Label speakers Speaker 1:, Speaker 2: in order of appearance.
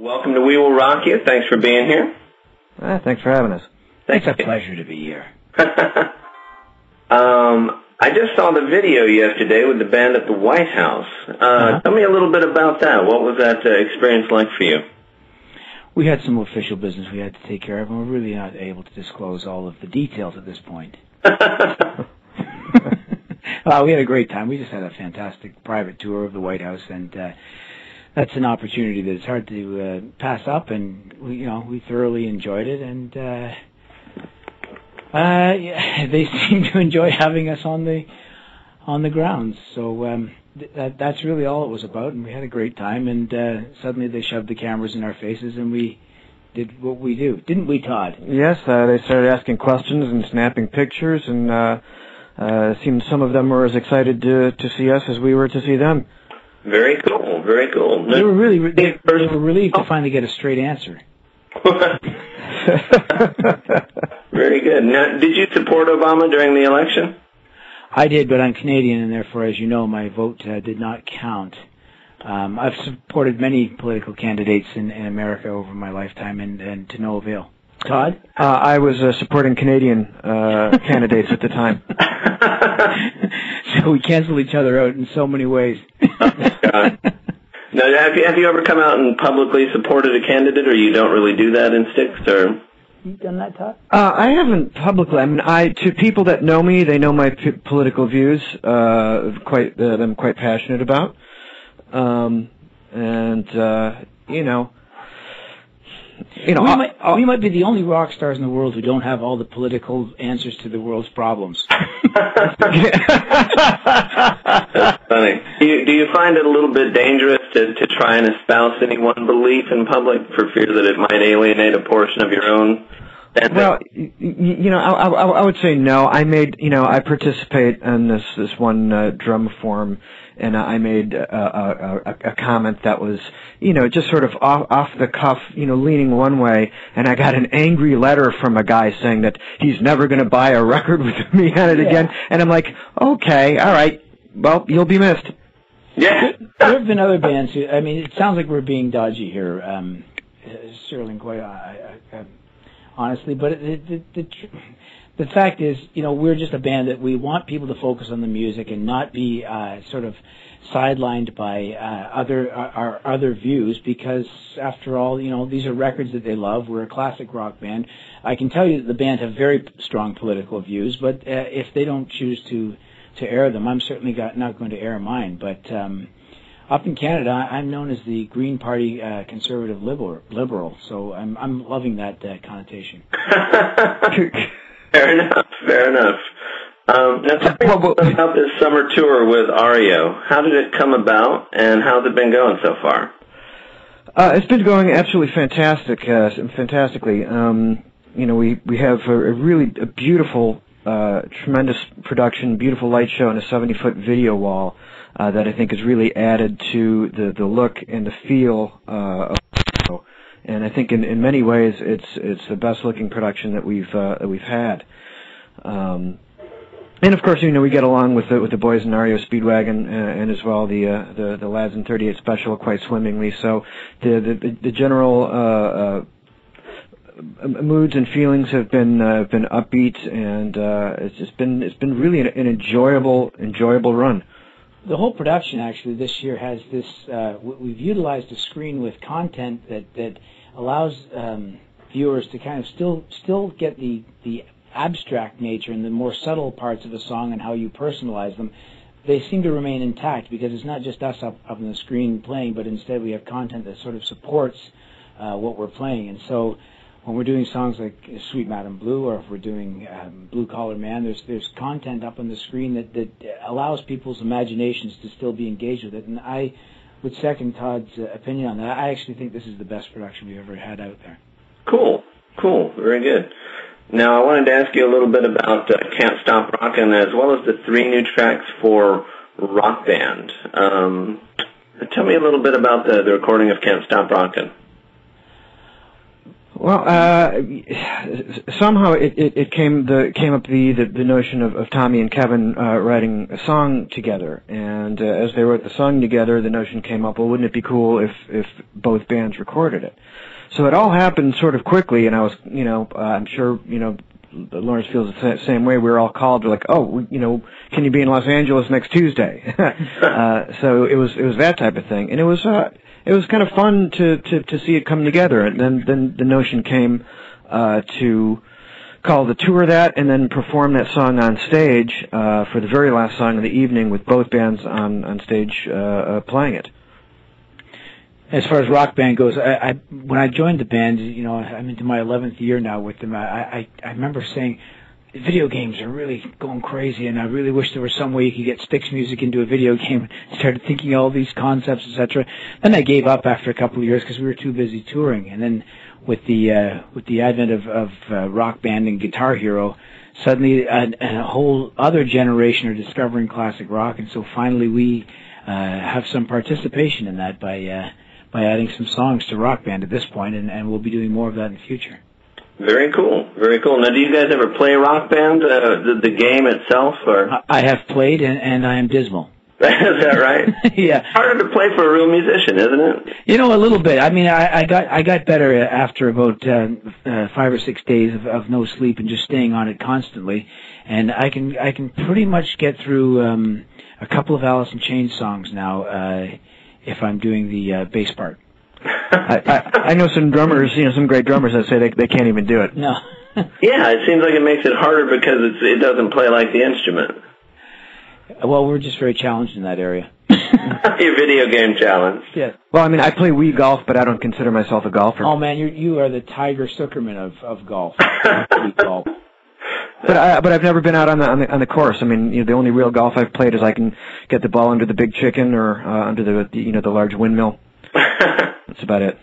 Speaker 1: Welcome to We Will Rock You. Thanks for being here.
Speaker 2: Thanks for having us.
Speaker 1: It's
Speaker 3: a pleasure to be here.
Speaker 1: I just saw the video yesterday with the band at the White House. Tell me a little bit about that. What was that experience like for you?
Speaker 3: We had some official business we had to take care of, and we're really not able to disclose all of the details at this point. We had a great time. We just had a fantastic private tour of the White House, and that's an opportunity that's hard to pass up, and we thoroughly enjoyed it, and they seem to enjoy having us on the grounds. So that's really all it was about, and we had a great time, and suddenly they shoved the cameras in our faces, and we did what we do. Didn't we, Todd?
Speaker 2: Yes, they started asking questions and snapping pictures, and it seemed some of them were as excited to see us as we were to see them.
Speaker 1: Very cool, very cool.
Speaker 3: They were relieved to finally get a straight answer.
Speaker 1: Very good. Now, did you support Obama during the election?
Speaker 3: I did, but I'm Canadian, and therefore, as you know, my vote did not count. I've supported many political candidates in America over my lifetime, and to no avail. Todd?
Speaker 2: I was supporting Canadian candidates at the time.
Speaker 3: So we cancel each other out in so many ways.
Speaker 1: Oh, God. Now, have you ever come out and publicly supported a candidate, or you don't really do that in Styx, or?
Speaker 3: You done that, Todd?
Speaker 2: I haven't publicly. I mean, to people that know me, they know my political views. I'm quite passionate about,
Speaker 3: we might be the only rock stars in the world who don't have all the political answers to the world's problems.
Speaker 1: That's funny. Do you find it a little bit dangerous to try and espouse any one belief in public for fear that it might alienate a portion of your own?
Speaker 2: Well, I would say no. I participate in this one drum form, and I made a comment that was, just sort of off the cuff, leaning one way, and I got an angry letter from a guy saying that he's never going to buy a record with me on it again, and I'm like, okay, all right, well, you'll be missed.
Speaker 1: Yeah.
Speaker 3: There have been other bands who, it sounds like we're being dodgy here, Sterling, quite honestly, but the fact is, we're just a band that we want people to focus on the music and not be sort of sidelined by our other views, because after all, these are records that they love. We're a classic rock band. I can tell you that the band have very strong political views, but if they don't choose to air them, I'm certainly not going to air mine. But up in Canada, I'm known as the Green Party conservative liberal, so I'm loving that connotation.
Speaker 1: Fair enough. Now tell me about this summer tour with REO. How did it come about, and how's it been going so far?
Speaker 2: It's been going absolutely fantastically. We have a beautiful, tremendous production, beautiful light show, and a 70-foot video wall that I think has really added to the look and the feel of the show. And I think in many ways it's the best looking production that we've had. And of course, we get along with the boys in REO Speedwagon and as well the lads in 38 Special quite swimmingly. So the general moods and feelings have been upbeat, and it's been really an enjoyable run.
Speaker 3: The whole production actually this year has this. We've utilized a screen with content that allows viewers to kind of still get the abstract nature and the more subtle parts of a song and how you personalize them. They seem to remain intact because it's not just us up on the screen playing, but instead we have content that sort of supports what we're playing. And so when we're doing songs like Sweet Madam Blue, or if we're doing Blue Collar Man, there's content up on the screen that allows people's imaginations to still be engaged with it. And I would second Todd's opinion on that. I actually think this is the best production we've ever had out there.
Speaker 1: Cool. Very good. Now, I wanted to ask you a little bit about Can't Stop Rockin', as well as the 3 new tracks for Rock Band. Tell me a little bit about the recording of Can't Stop Rockin'.
Speaker 2: Well, somehow it came up the notion of Tommy and Kevin writing a song together, and as they wrote the song together, the notion came up, well, wouldn't it be cool if both bands recorded it? So it all happened sort of quickly, and I was, I'm sure, Lawrence feels the same way. We were all called, we're like, oh, can you be in Los Angeles next Tuesday? So it was that type of thing, and it was kind of fun to see it come together. And then the notion came to call the tour that, and then perform that song on stage for the very last song of the evening, with both bands on stage playing it.
Speaker 3: As far as Rock Band goes, when I joined the band, I'm into my 11th year now with them. I remember saying, video games are really going crazy, and I really wish there was some way you could get Styx music into a video game. Started thinking all these concepts, etc. Then I gave up after a couple of years because we were too busy touring. And then with the advent of Rock Band and Guitar Hero, suddenly a whole other generation are discovering classic rock, and so finally we have some participation in that by adding some songs to Rock Band at this point, and we'll be doing more of that in the future.
Speaker 1: Very cool, very cool. Now, do you guys ever play Rock Band, the game itself? Or
Speaker 3: I have played, and I am dismal.
Speaker 1: Is that right?
Speaker 3: Yeah.
Speaker 1: Harder to play for a real musician, isn't it?
Speaker 3: A little bit. I mean, I got better after about 5 or 6 days of no sleep and just staying on it constantly, and I can pretty much get through a couple of Alice in Chains songs now if I'm doing the bass part.
Speaker 2: I know some drummers, some great drummers that say they can't even do it.
Speaker 3: No.
Speaker 1: Yeah, it seems like it makes it harder because it doesn't play like the instrument.
Speaker 3: Well, we're just very challenged in that area.
Speaker 1: Your video game challenge.
Speaker 3: Yeah.
Speaker 2: Well, I mean, I play Wii golf, but I don't consider myself a golfer.
Speaker 3: Oh man, you are the Tiger Sucherman of golf. Wii golf.
Speaker 2: But I've never been out on the course. I mean, the only real golf I've played is I can get the ball under the big chicken or under the large windmill. That's about it.